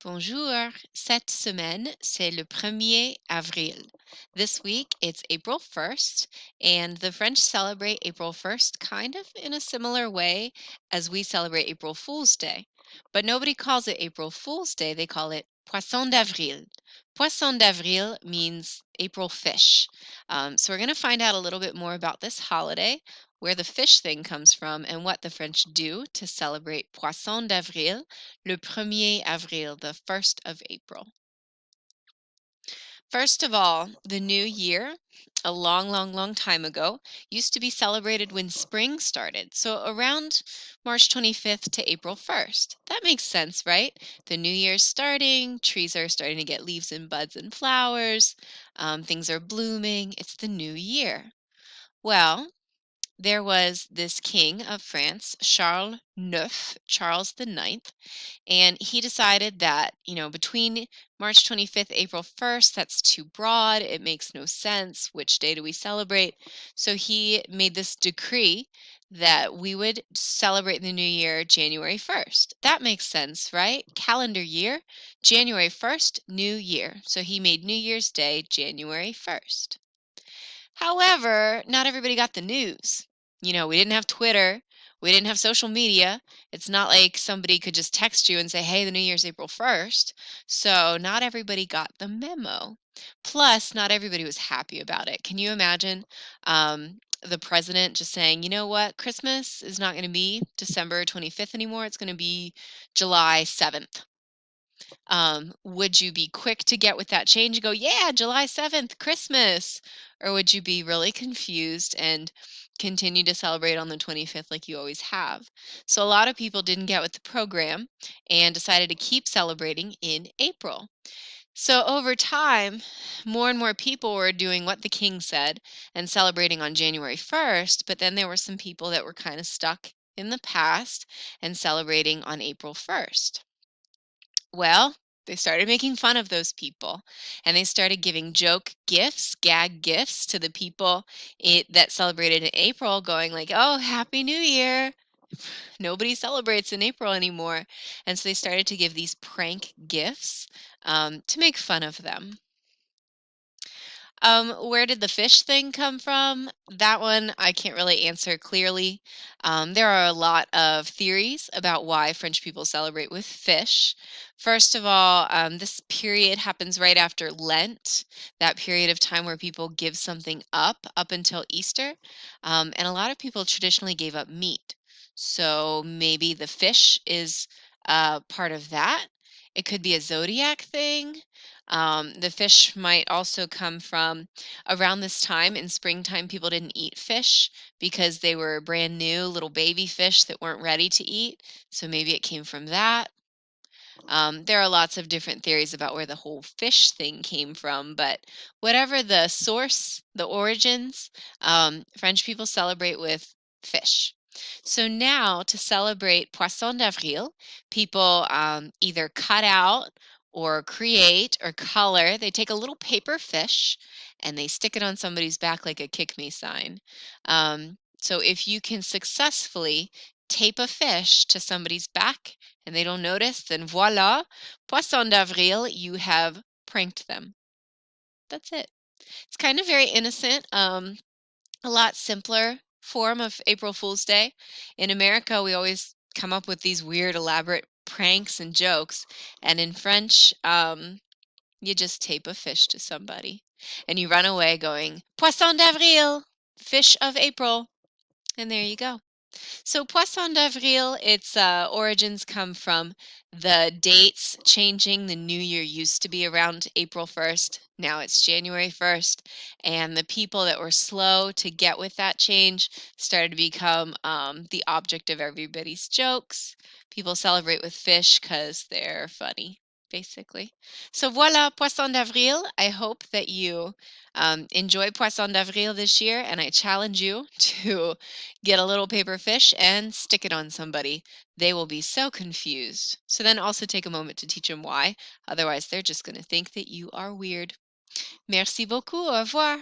Bonjour. Cette semaine, c'est le 1er avril. This week, it's April 1st, and the French celebrate April 1st kind of in a similar way as we celebrate April Fool's Day. But nobody calls it April Fool's Day, they call it Poisson d'avril. Poisson d'avril means April fish. So we're going to find out a little bit more about this holiday, where the fish thing comes from, and what the French do to celebrate Poisson d'avril, le 1er avril, the 1st of April. First of all, the new year, a long, long, long time ago, used to be celebrated when spring started. So around March 25th to April 1st. That makes sense, right? The new year's starting, trees are starting to get leaves and buds and flowers, things are blooming. It's the new year. Well, there was this king of France, Charles the Ninth, and he decided that, between March 25th, April 1st, that's too broad. It makes no sense. Which day do we celebrate? So he made this decree that we would celebrate the new year January 1st. That makes sense, right? Calendar year, January 1st, new year. So he made New Year's Day January 1st. However, not everybody got the news. We didn't have Twitter. We didn't have social media. It's not like somebody could just text you and say, hey, the New Year's April 1st. So not everybody got the memo. Plus, not everybody was happy about it. Can you imagine the president just saying, you know what, Christmas is not going to be December 25th anymore. It's going to be July 7th. Would you be quick to get with that change and go, yeah, July 7th, Christmas? Or would you be really confused and continue to celebrate on the 25th like you always have? So a lot of people didn't get with the program and decided to keep celebrating in April. So over time, more and more people were doing what the king said and celebrating on January 1st, but then there were some people that were kind of stuck in the past and celebrating on April 1st. Well, they started making fun of those people, and they started giving joke gifts, gag gifts to the people that celebrated in April, going like, "Oh, Happy New Year." Nobody celebrates in April anymore. And so they started to give these prank gifts to make fun of them. Where did the fish thing come from? That one I can't really answer clearly. There are a lot of theories about why French people celebrate with fish. First of all, this period happens right after Lent, that period of time where people give something up until Easter. And a lot of people traditionally gave up meat. So maybe the fish is part of that. It could be a zodiac thing. The fish might also come from around this time in springtime, people didn't eat fish because they were brand new little baby fish that weren't ready to eat. So maybe it came from that. There are lots of different theories about where the whole fish thing came from, but whatever the source, the origins, French people celebrate with fish. So now to celebrate Poisson d'avril, people either cut out or create or color. They take a little paper fish and they stick it on somebody's back like a kick me sign. So if you can successfully tape a fish to somebody's back and they don't notice, then voila, Poisson d'avril, you have pranked them. That's it. It's kind of very innocent, a lot simpler form of April Fool's Day. In America, we always come up with these weird, elaborate pranks and jokes. And in French, you just tape a fish to somebody and you run away going, Poisson d'avril, fish of April. And there you go. So Poisson d'avril, its origins come from the dates changing. The new year used to be around April 1st. Now it's January 1st. And the people that were slow to get with that change started to become the object of everybody's jokes. People celebrate with fish because they're funny, basically. So voila, Poisson d'avril. I hope that you enjoy Poisson d'avril this year, and I challenge you to get a little paper fish and stick it on somebody. They will be so confused. So then also take a moment to teach them why. Otherwise, they're just going to think that you are weird. Merci beaucoup. Au revoir.